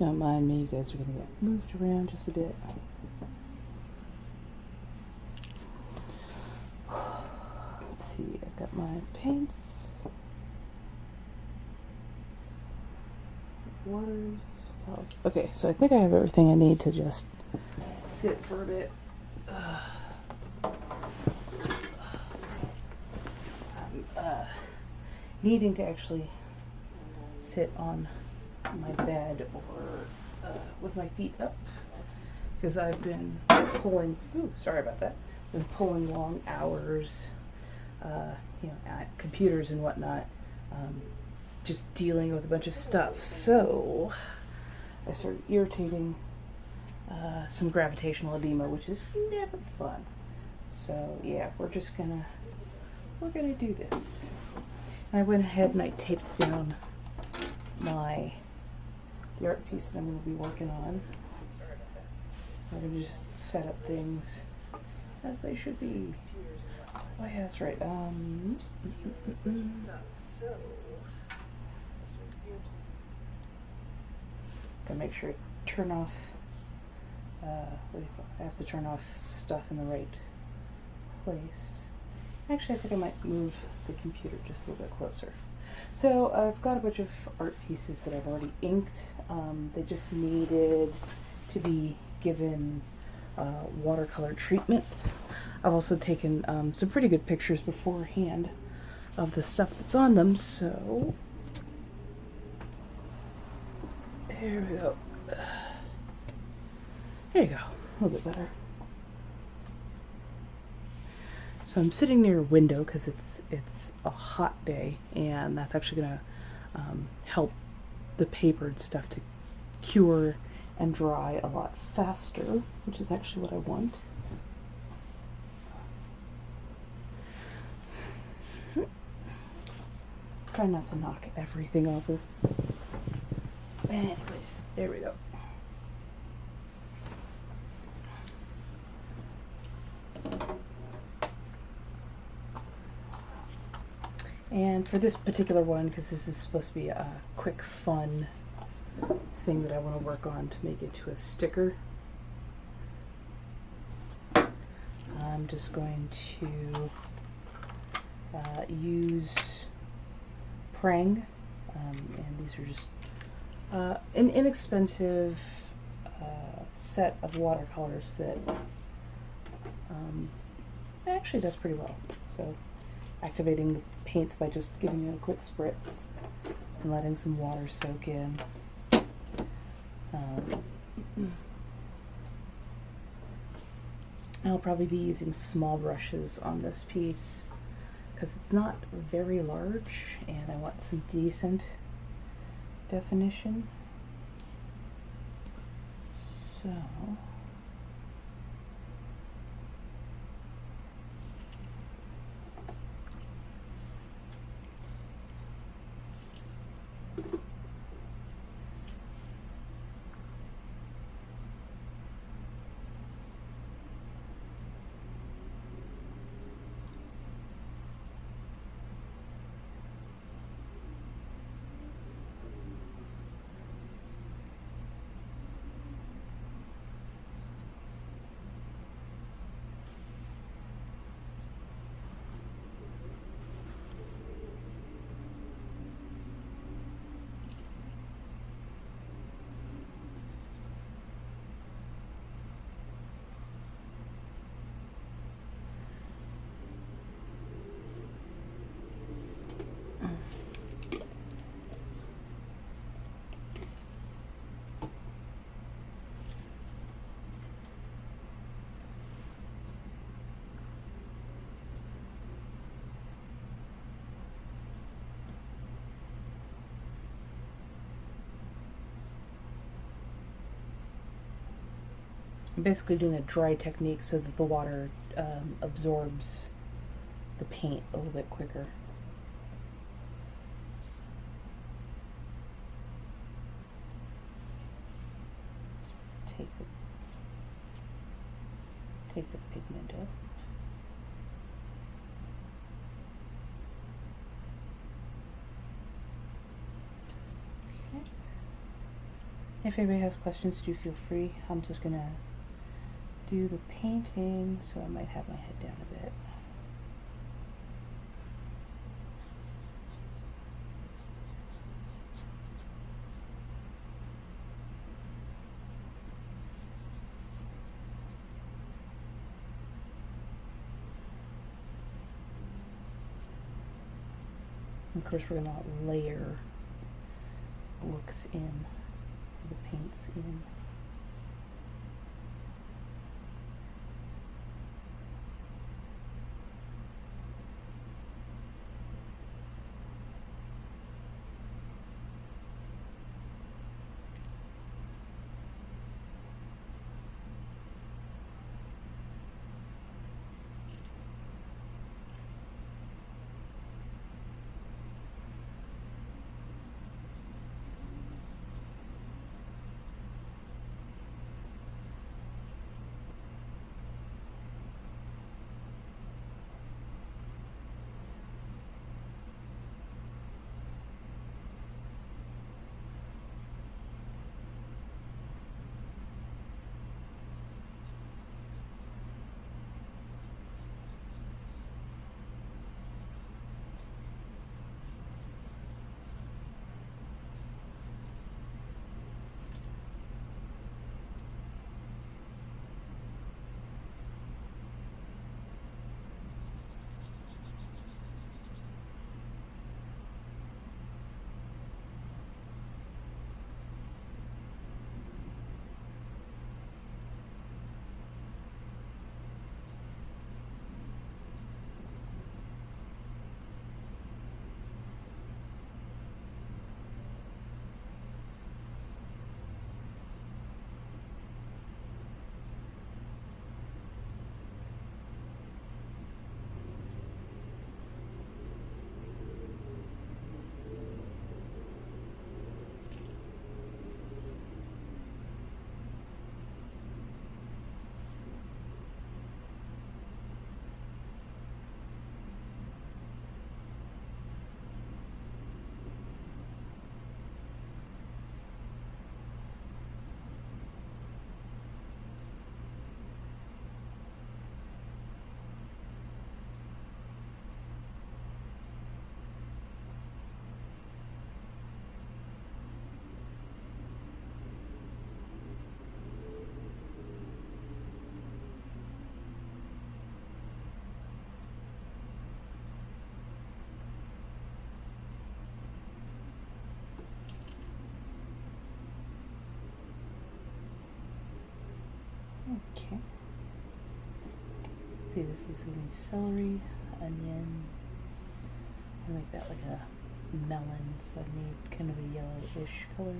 Don't mind me, you guys are gonna get moved around just a bit. Let's see, I've got my paints, waters, towels. Okay, so I think I have everything I need to just sit for a bit. I'm needing to actually sit on my bed or with my feet up because I've been pulling, sorry about that, been pulling long hours, you know, at computers and whatnot, just dealing with a bunch of stuff. So I started irritating some gravitational edema, which is never fun. So yeah, we're gonna do this. And I went ahead and I taped down the art piece that I'm going to be working on. I'm going to just set up things as they should be. Oh yeah, that's right. Gotta make sure I turn off. What do you call it? I have to turn off stuff in the right place. Actually, I think I might move the computer just a little bit closer. So I've got a bunch of art pieces that I've already inked. They just needed to be given watercolor treatment. I've also taken some pretty good pictures beforehand of the stuff that's on them, so there we go. There you go, a little bit better. So I'm sitting near a window because it's a hot day, and that's actually going to help the papered stuff to cure and dry a lot faster, which is actually what I want. Try not to knock everything over. Anyways, there we go. And for this particular one, because this is supposed to be a quick, fun thing that I want to work on to make it to a sticker, I'm just going to use Prang, and these are just an inexpensive set of watercolors that actually does pretty well. So activating the paints by just giving it a quick spritz and letting some water soak in. I'll probably be using small brushes on this piece because it's not very large and I want some decent definition. So I'm basically doing a dry technique so that the water absorbs the paint a little bit quicker. So take the pigment up. Okay. If anybody has questions, do feel free. I'm just gonna do the painting, so I might have my head down a bit. Of course, we're gonna layer looks in, the paints in. Okay. Let's see, this is going to be celery, onion. I like that like a melon, so I need kind of a yellowish color.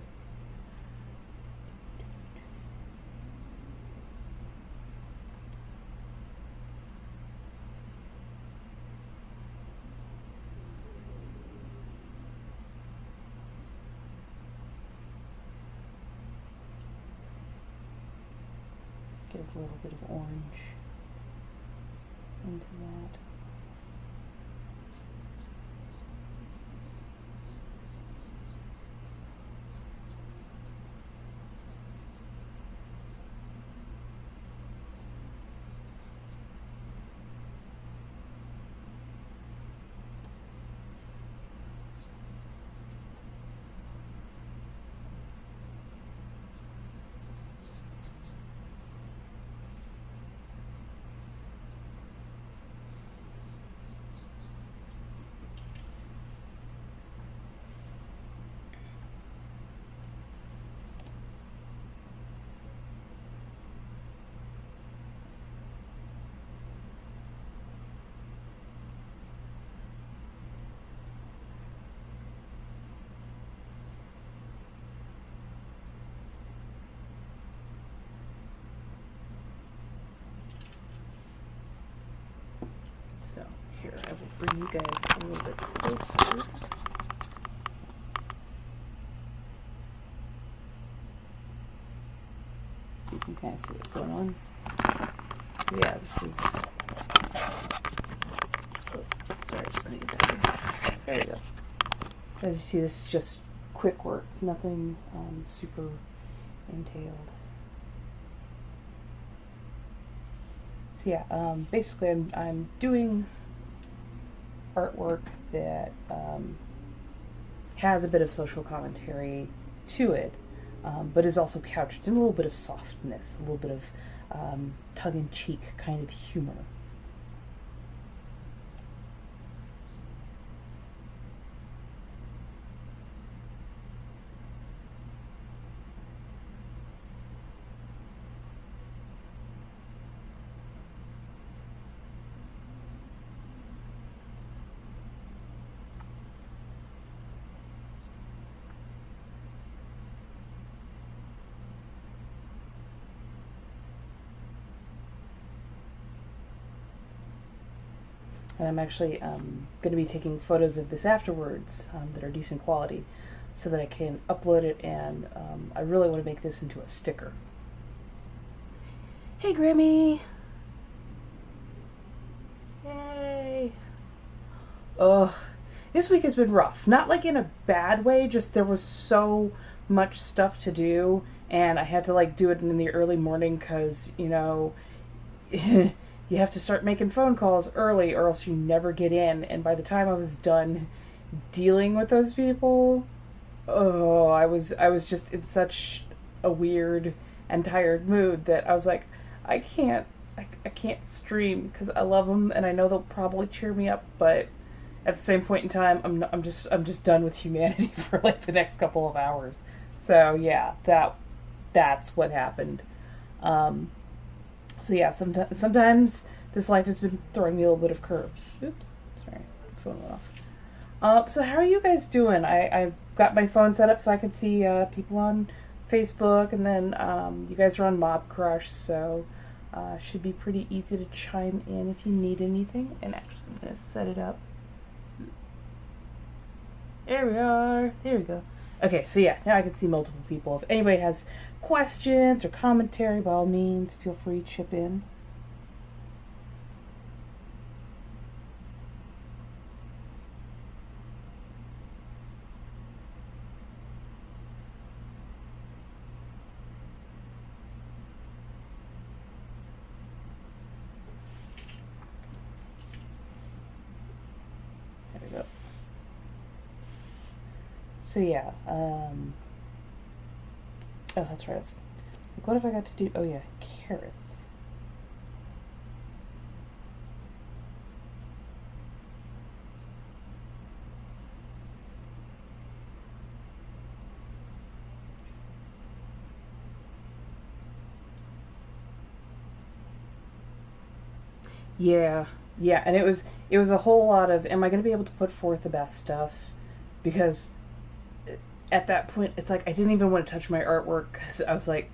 Give a little bit of orange into that. So here, I will bring you guys a little bit closer. So you can kind of see what's going on. Yeah, this is, oh, sorry, let me get that here. There we go. As you see, this is just quick work, nothing super entailed. So yeah, basically I'm doing artwork that has a bit of social commentary to it, but is also couched in a little bit of softness, a little bit of tongue-in-cheek kind of humor. And I'm actually going to be taking photos of this afterwards that are decent quality so that I can upload it, and I really want to make this into a sticker. Hey, Grammy! Yay! Ugh. This week has been rough. Not like in a bad way, just there was so much stuff to do, and I had to like do it in the early morning because, you know, you have to start making phone calls early or else you never get in. And by the time I was done dealing with those people, oh, I was just in such a weird and tired mood that I was like, I can't stream because I love them and I know they'll probably cheer me up, but at the same point in time, I'm just done with humanity for like the next couple of hours. So yeah, that's what happened. So yeah, sometimes this life has been throwing me a little bit of curves. Oops, sorry, phone went off. So how are you guys doing? I got my phone set up so I could see people on Facebook, and then you guys are on Mob Crush, so should be pretty easy to chime in if you need anything. And actually, I'm gonna set it up. There we are. There we go. Okay, so yeah, now I can see multiple people. If anybody has questions or commentary, by all means, feel free to chip in. There we go. So yeah, oh, that's right. Like, what have I got to do? Oh yeah, carrots. Yeah, yeah, and it was a whole lot of, am I going to be able to put forth the best stuff? Because at that point, it's like I didn't even want to touch my artwork because I was like,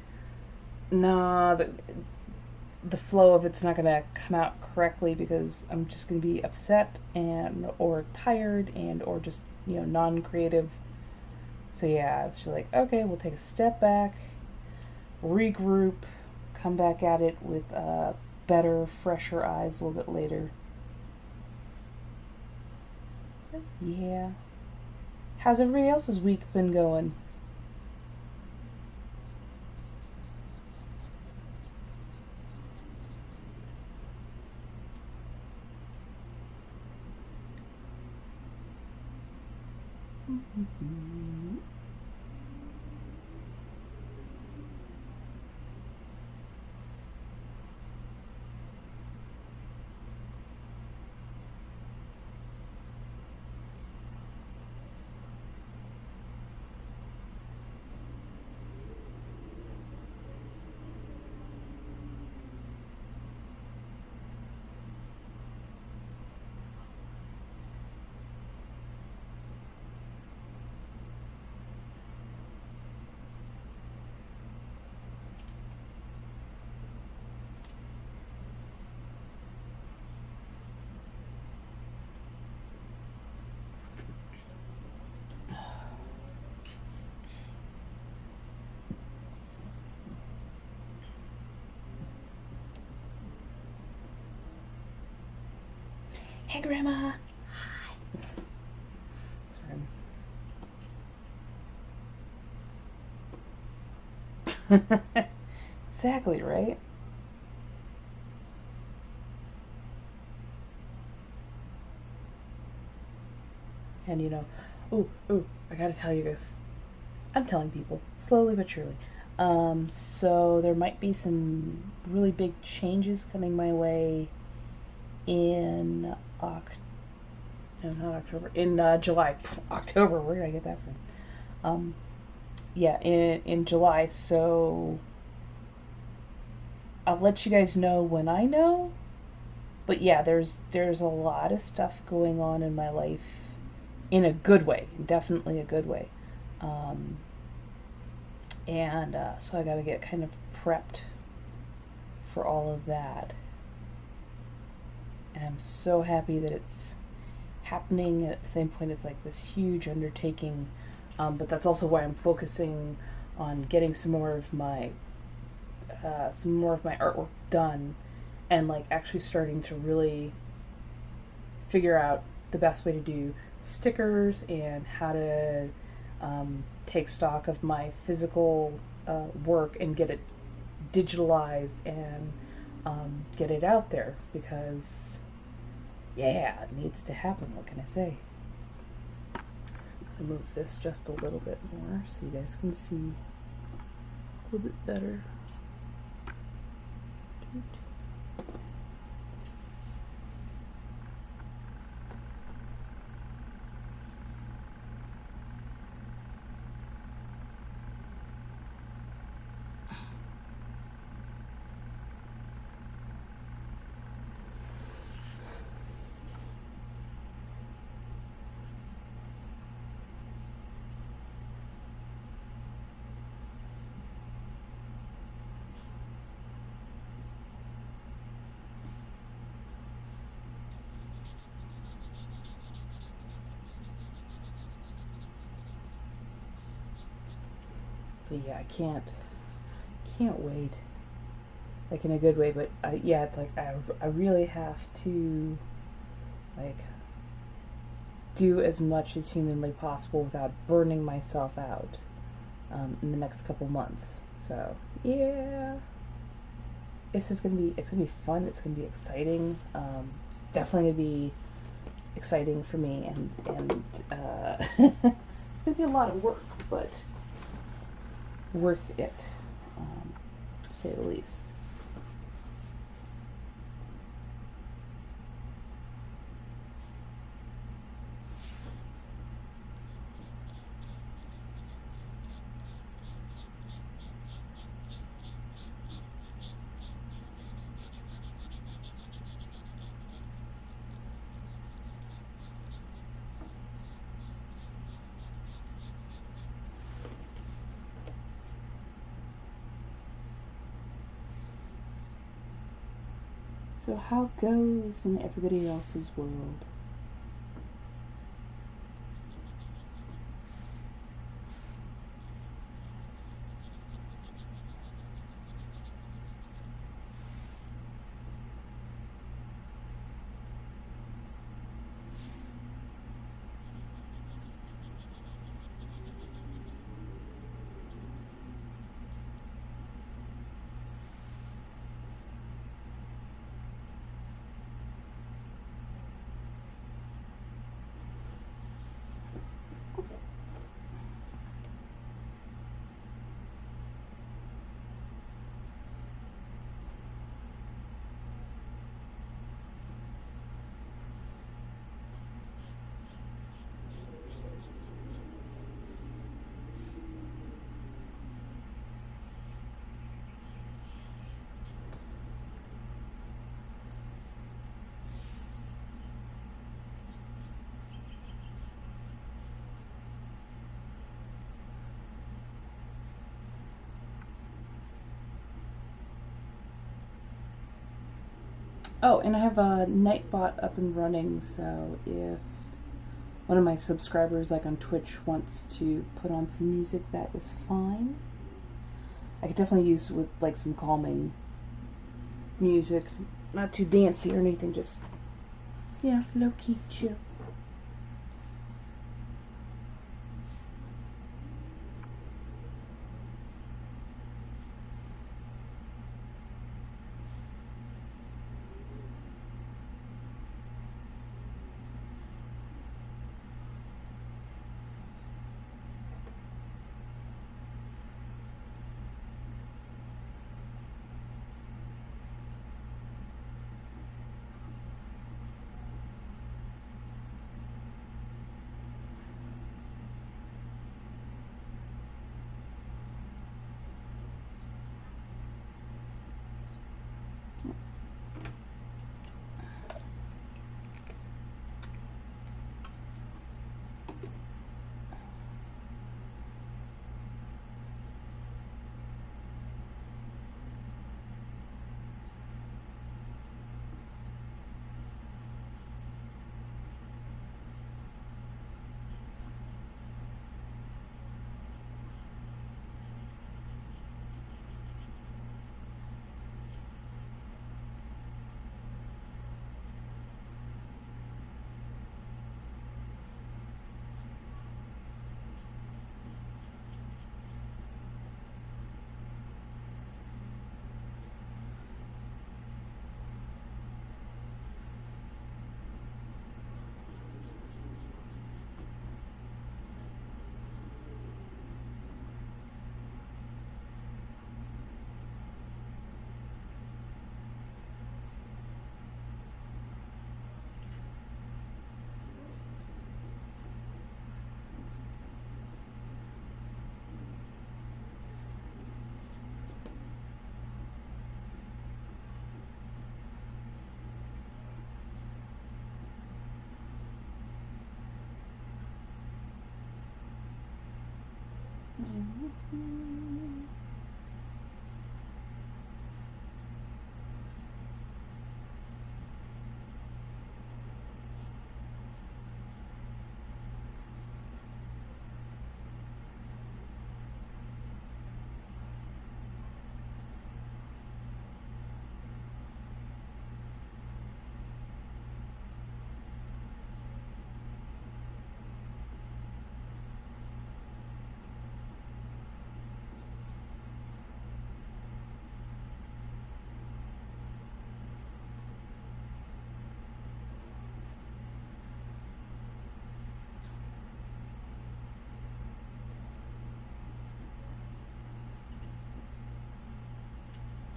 nah, the flow of it's not going to come out correctly because I'm just going to be upset and or tired and or just, you know, non-creative. So yeah, it's just like, okay, we'll take a step back, regroup, come back at it with better, fresher eyes a little bit later. So, yeah. How's everybody else's week been going? Hey, Grandma. Hi. Sorry. Exactly, right? And you know, I gotta tell you guys, I'm telling people, slowly but surely. So there might be some really big changes coming my way in no, not October, in July. October, where did I get that from? Yeah, in July, so I'll let you guys know when I know. But yeah, there's a lot of stuff going on in my life in a good way, definitely a good way. Um, and so I got to get kind of prepped for all of that. And I'm so happy that it's happening. At the same point, it's like this huge undertaking. But that's also why I'm focusing on getting some more of my artwork done, and like actually starting to really figure out the best way to do stickers and how to take stock of my physical work and get it digitalized and get it out there, because yeah, it needs to happen. What can I say? I'll move this just a little bit more so you guys can see a little bit better. But yeah, I can't wait, like in a good way. But yeah, it's like I really have to like do as much as humanly possible without burning myself out in the next couple months. So yeah, it's gonna be fun. It's gonna be exciting. It's definitely gonna be exciting for me, and it's gonna be a lot of work, but worth it, to say the least. So how goes in everybody else's world? Oh, and I have a Nightbot up and running, so if one of my subscribers, like on Twitch, wants to put on some music, that is fine. I could definitely use with like some calming music, not too dancey or anything, just, yeah, low key, chill.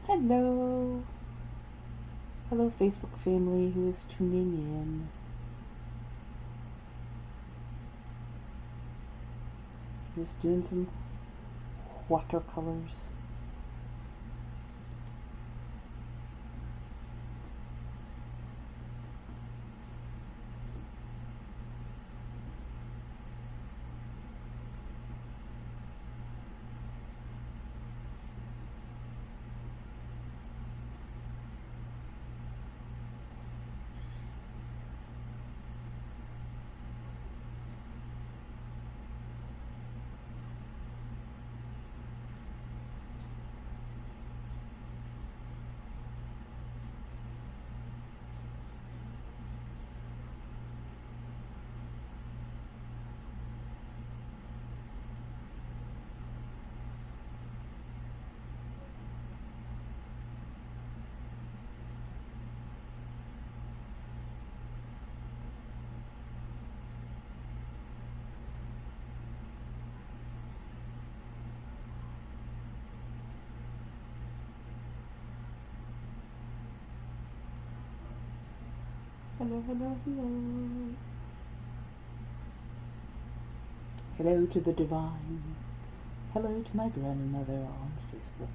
Hello. Hello, Facebook family who is tuning in. Just doing some watercolors. Hello, hello, hello. Hello to the divine. Hello to my grandmother on Facebook.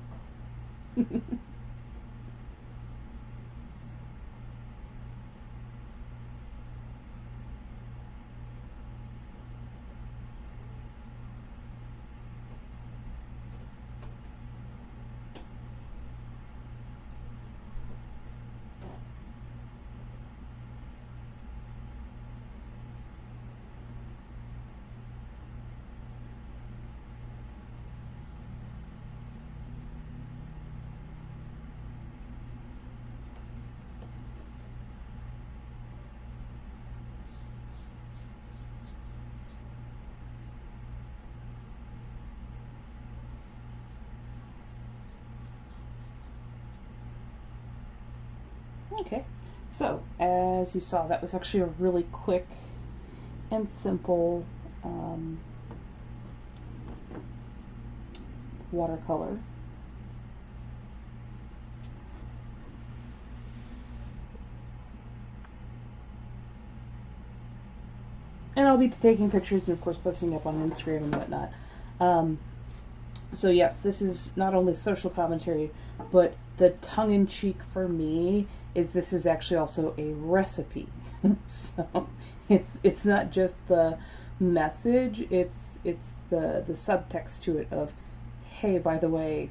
Okay, so as you saw, that was actually a really quick and simple watercolor. And I'll be taking pictures and, of course, posting up on Instagram and whatnot. So yes, this is not only social commentary, but the tongue-in-cheek for me is this is actually also a recipe. So it's not just the message, it's the subtext to it of, hey, by the way,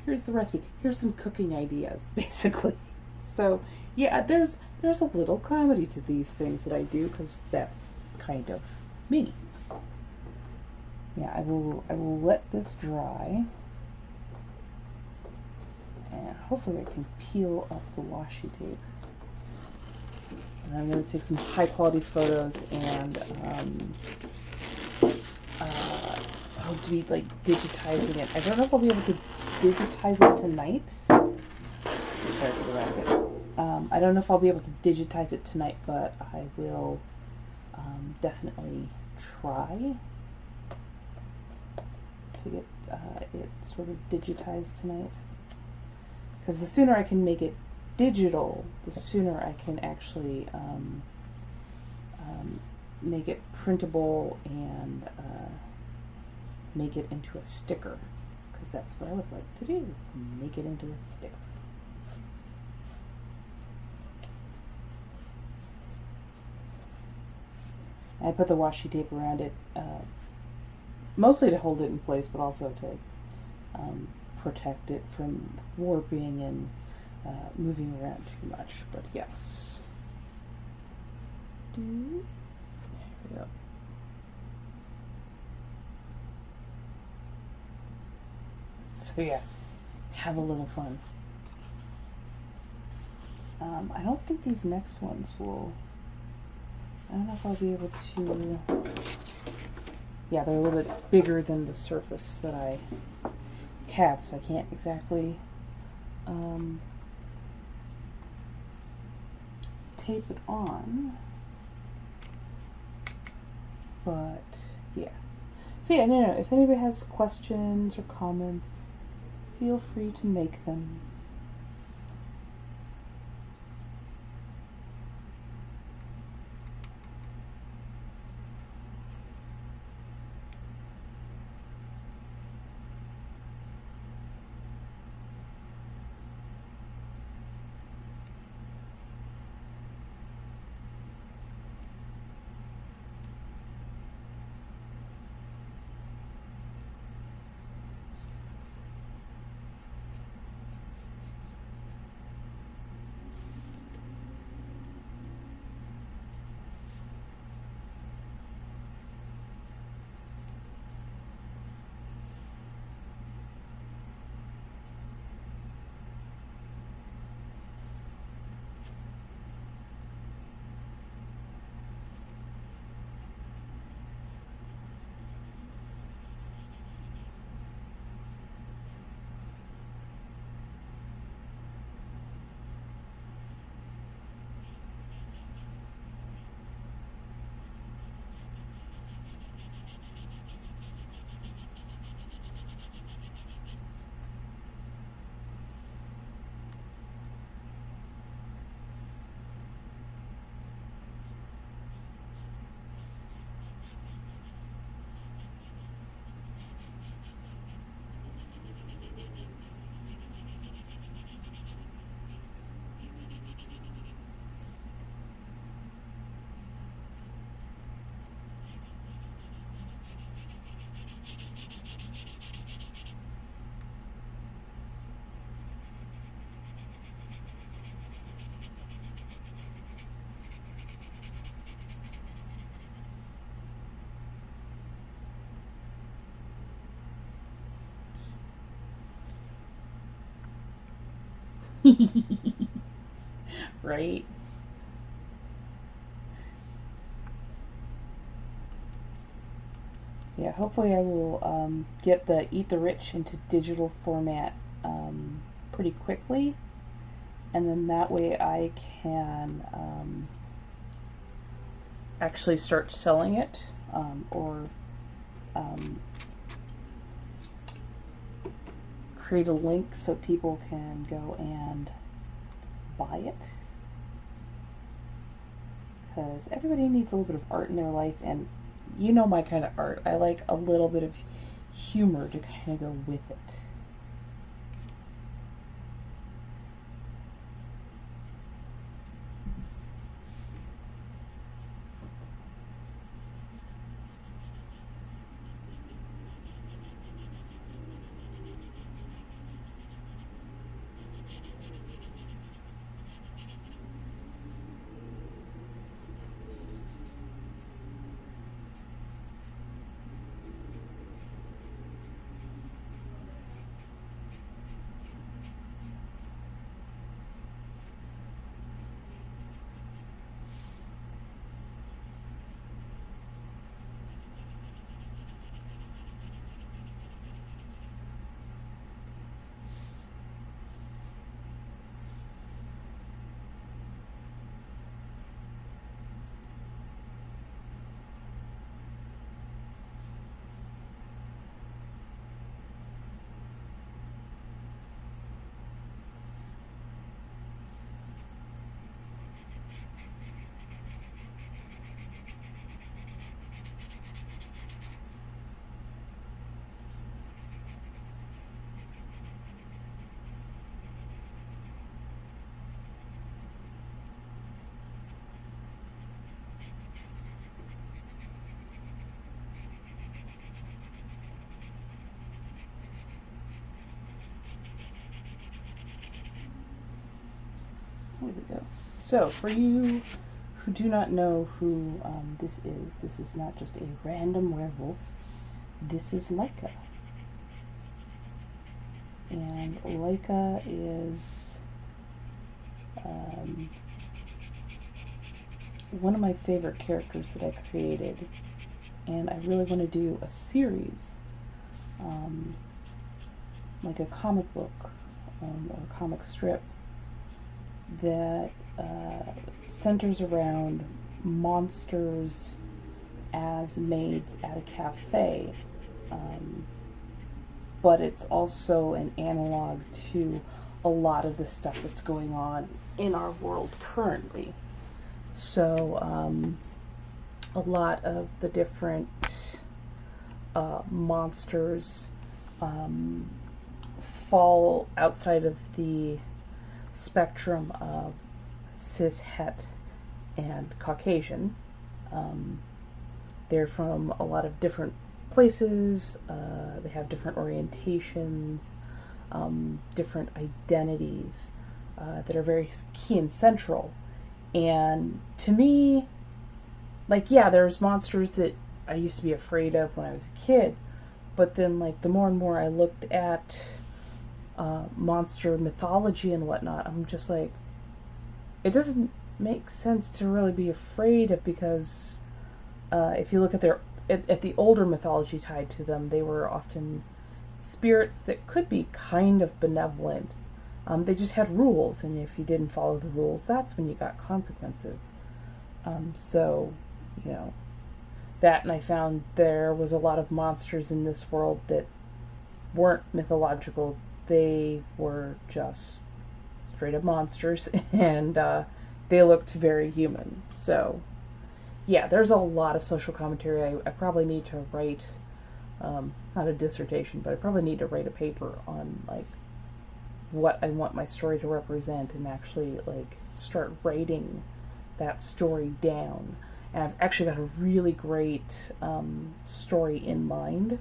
here's the recipe, here's some cooking ideas, basically. So yeah, there's a little comedy to these things that I do, because that's kind of me. Yeah, I will let this dry, and hopefully I can peel up the washi tape. And I'm going to take some high quality photos and hope to be like digitizing it. I don't know if I'll be able to digitize it tonight. Sorry for the racket. I don't know if I'll be able to digitize it tonight, but I will definitely try to get it sort of digitized tonight, because the sooner I can make it digital, the sooner I can actually make it printable and make it into a sticker, because that's what I would like to do, is make it into a sticker. I put the washi tape around it mostly to hold it in place, but also to protect it from warping and moving around too much. But yes. There we go. So yeah, have a little fun. I don't think these next ones will. I don't know if I'll be able to. Yeah, they're a little bit bigger than the surface that I have, so I can't exactly tape it on. But yeah. So yeah, no. If anybody has questions or comments, feel free to make them. Right? Yeah, hopefully I will get the Eat the Rich into digital format pretty quickly, and then that way I can actually start selling it, or create a link so people can go and buy it. Because everybody needs a little bit of art in their life, and you know my kind of art. I like a little bit of humor to kind of go with it. There we go. So, for you who do not know who this is not just a random werewolf. This is Leica. And Leica is one of my favorite characters that I created. And I really want to do a series, like a comic book or a comic strip that centers around monsters as maids at a cafe, but it's also an analog to a lot of the stuff that's going on in our world currently. So a lot of the different monsters fall outside of the spectrum of cis, het, and Caucasian. They're from a lot of different places. They have different orientations, different identities that are very key and central. And to me, like, yeah, there's monsters that I used to be afraid of when I was a kid, but then, like, the more and more I looked at monster mythology and whatnot, I'm just like, it doesn't make sense to really be afraid of, because if you look at at the older mythology tied to them, they were often spirits that could be kind of benevolent. They just had rules, and if you didn't follow the rules, that's when you got consequences. So, you know, that, and I found there was a lot of monsters in this world that weren't mythological. They were just straight up monsters, and they looked very human. So, yeah, there's a lot of social commentary. I probably need to write, not a dissertation, but I probably need to write a paper on, like, what I want my story to represent, and actually, like, start writing that story down. And I've actually got a really great story in mind.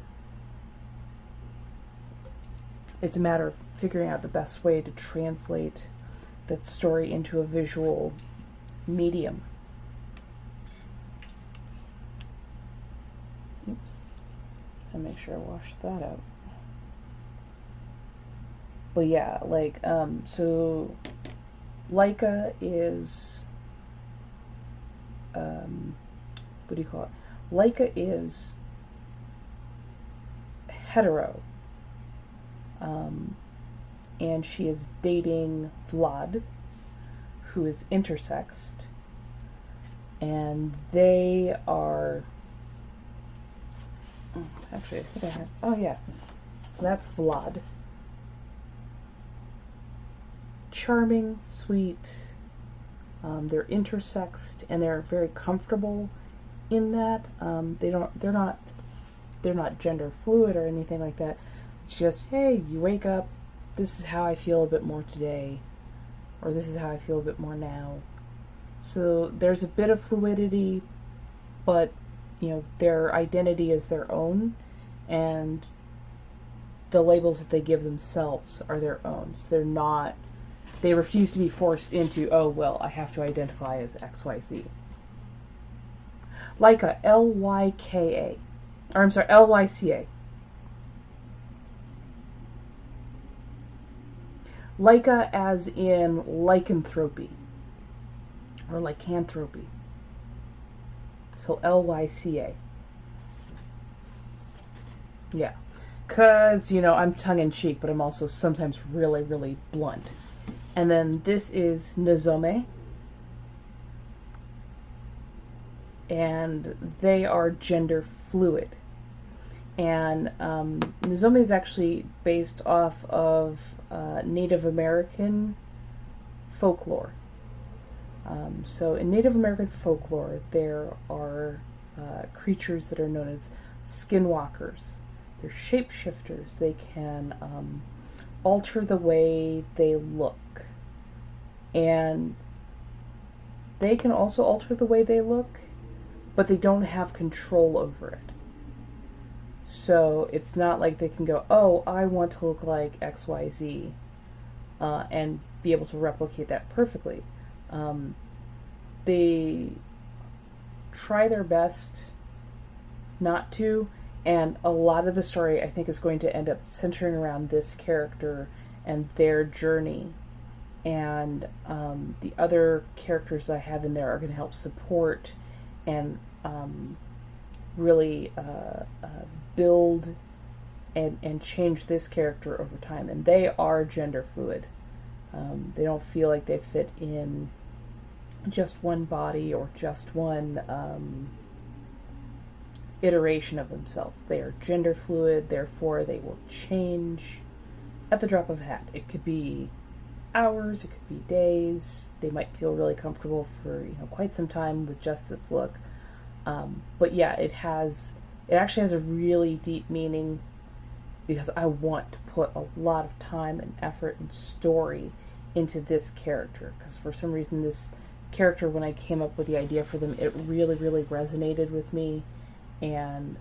It's a matter of figuring out the best way to translate that story into a visual medium. Oops. And make sure I wash that out. But yeah, like, so Leica is, what do you call it? Leica is hetero, and she is dating Vlad, who is intersexed, and they are, actually, I think I have, oh yeah, so that's Vlad. Charming, sweet, they're intersexed, and they're very comfortable in that. They're not gender fluid or anything like that. It's just, hey, you wake up, this is how I feel a bit more today, or this is how I feel a bit more now. So there's a bit of fluidity, but, you know, their identity is their own, and the labels that they give themselves are their own. So they refuse to be forced into, oh, well, I have to identify as XYZ. Leica, L-Y-K-A. Or, I'm sorry, L-Y-C-A. Leica as in lycanthropy. Or lycanthropy. So, L-Y-C-A. Yeah. Because, you know, I'm tongue-in-cheek, but I'm also sometimes really, really blunt. And then this is Nozome, and they are gender fluid. And Nozome is actually based off of Native American folklore. So in Native American folklore, there are creatures that are known as skinwalkers. They're shapeshifters. They can alter the way they look. And they can also alter the way they look, but they don't have control over it. So it's not like they can go, oh, I want to look like XYZ, and be able to replicate that perfectly. They try their best not to, and a lot of the story, I think, is going to end up centering around this character and their journey. And the other characters that I have in there are going to help support and really build and change this character over time. And they are gender fluid. They don't feel like they fit in just one body or just one iteration of themselves. They are gender fluid, therefore they will change at the drop of a hat. It could be hours, it could be days. They might feel really comfortable for quite some time with just this look. But yeah, it actually has a really deep meaning, because I want to put a lot of time and effort and story into this character, because for some reason this character, when I came up with the idea for them, it really, really resonated with me. And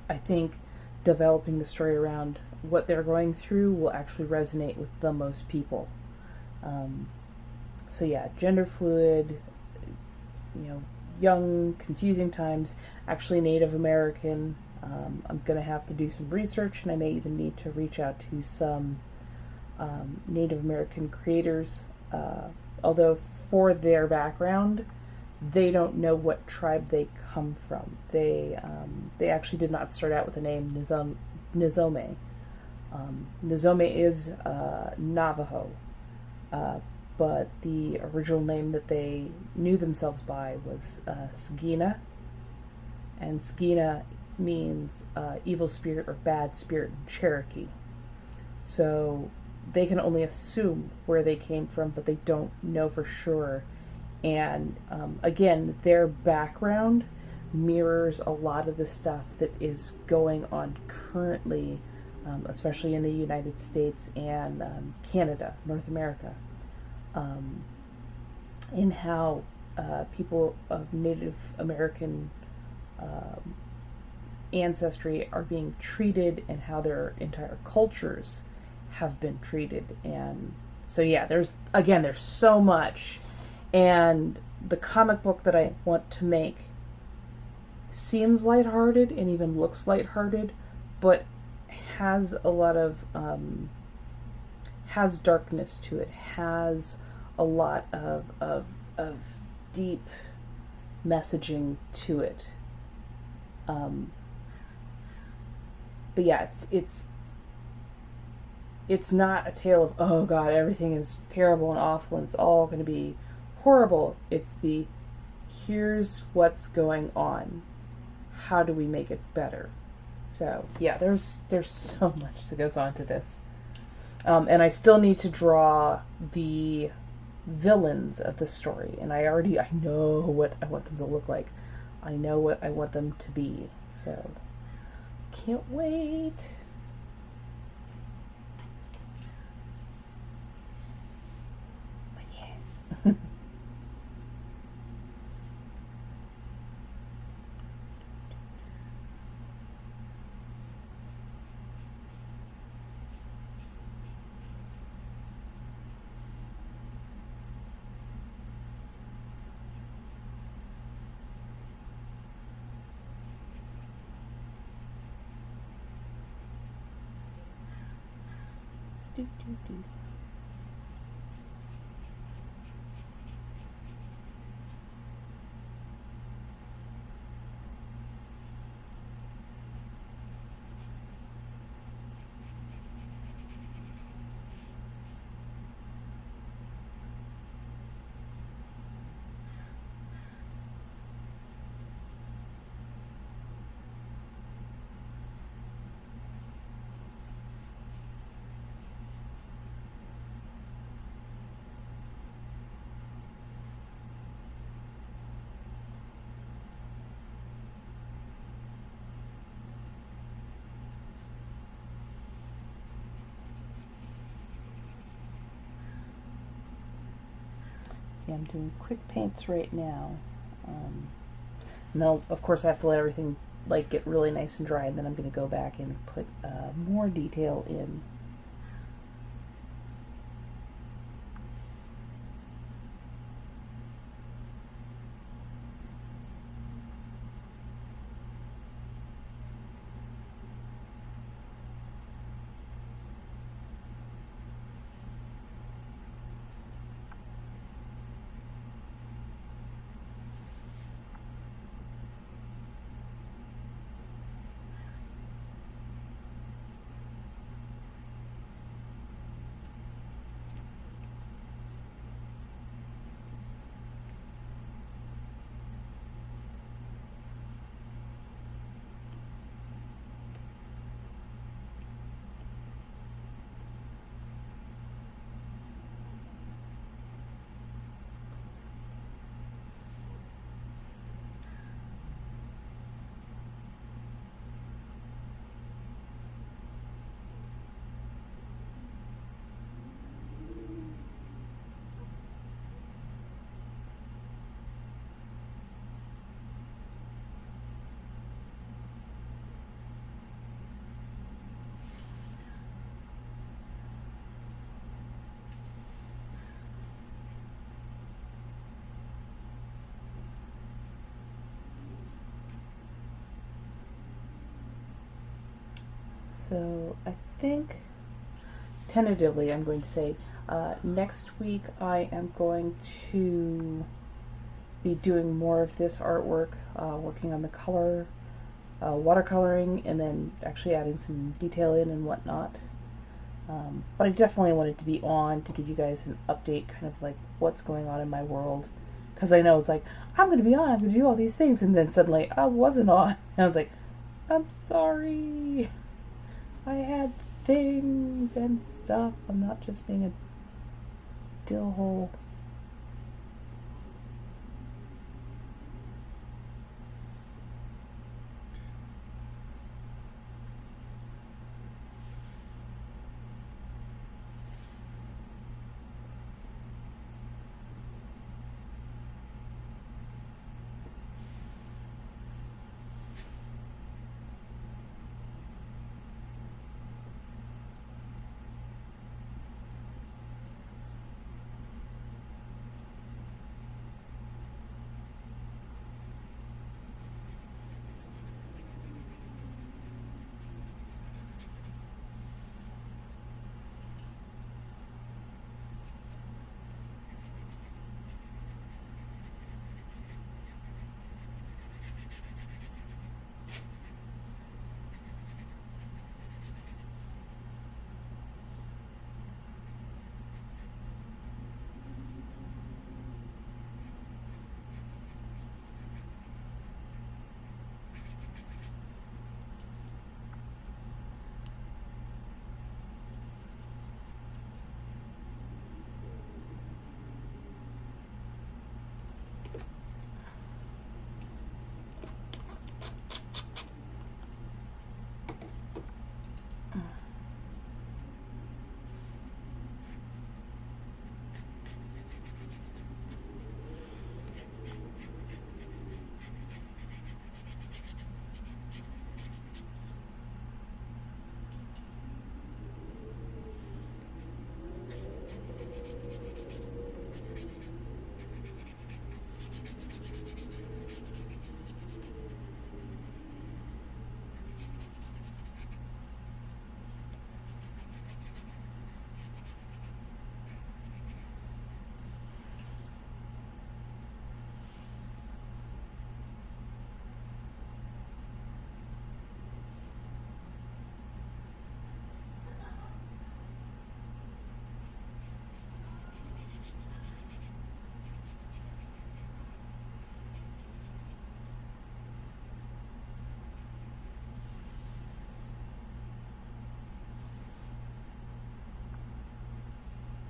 I think developing the story around what they're going through will actually resonate with the most people. So yeah, gender fluid, young, confusing times, actually Native American. I'm going to have to do some research, and I may even need to reach out to some Native American creators, although for their background, they don't know what tribe they come from. They actually did not start out with the name Nizome. Nizome is Navajo, but the original name that they knew themselves by was Sgina, and Sgina means evil spirit or bad spirit in Cherokee. So they can only assume where they came from, but they don't know for sure. And again, their background mirrors a lot of the stuff that is going on currently, especially in the United States and Canada, North America, in how people of Native American ancestry are being treated, and how their entire cultures have been treated. And so yeah, there's so much. And the comic book that I want to make seems lighthearted and even looks lighthearted, but has a lot of has darkness to it, has a lot of deep messaging to it. But yeah, it's not a tale of, oh god, everything is terrible and awful and it's all going to be horrible. It's here's what's going on. How do we make it better? So yeah, there's so much that goes on to this. And I still need to draw the villains of the story, and I know what I want them to look like. I know what I want them to be. So can't wait. But yes. Do, do, do. See, I'm doing quick paints right now. And then, of course, I have to let everything get really nice and dry, and then I'm going to go back and put more detail in. So I think tentatively I'm going to say next week I am going to be doing more of this artwork, working on the color, watercoloring, and then actually adding some detail in and whatnot. But I definitely wanted to be on to give you guys an update, kind of like what's going on in my world. Because I know it's like, I'm going to be on, I'm going to do all these things, and then suddenly I wasn't on. And I was like, I'm sorry. I had things and stuff. I'm not just being a dill hole.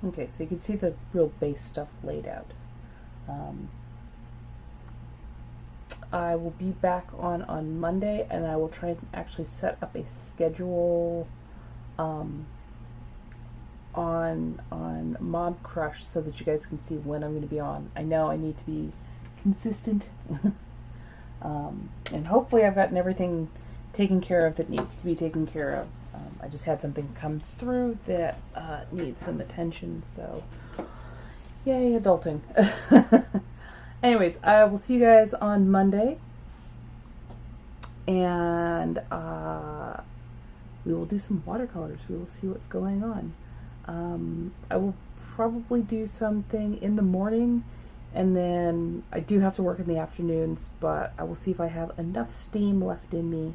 Okay, so you can see the real base stuff laid out. I will be back on Monday, and I will try and actually set up a schedule on Mob Crush so that you guys can see when I'm going to be on. I know I need to be consistent, and hopefully I've gotten everything taken care of that needs to be taken care of. I just had something come through that needs some attention, so yay, adulting. Anyways, I will see you guys on Monday, and we will do some watercolors. We will see what's going on. I will probably do something in the morning, and then I do have to work in the afternoons, but I will see if I have enough steam left in me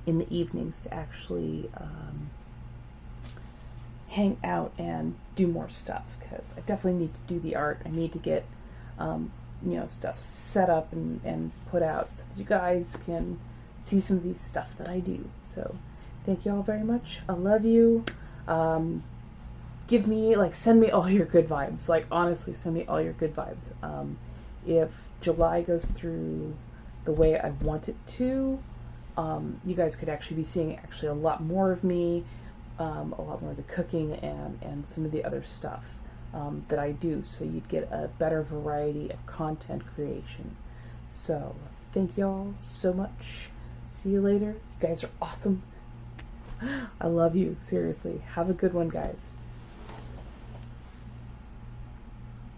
in the evenings to actually hang out and do more stuff, because I definitely need to do the art. I need to get you know, stuff set up and put out so that you guys can see some of these stuff that I do. So thank you all very much. I love you. Give me, like, send me all your good vibes. Like, honestly, send me all your good vibes. If July goes through the way I want it to, you guys could actually be seeing actually a lot more of me, a lot more of the cooking and some of the other stuff that I do, so you'd get a better variety of content creation. So thank y'all so much. See you later. You guys are awesome. I love you. Seriously. Have a good one, guys.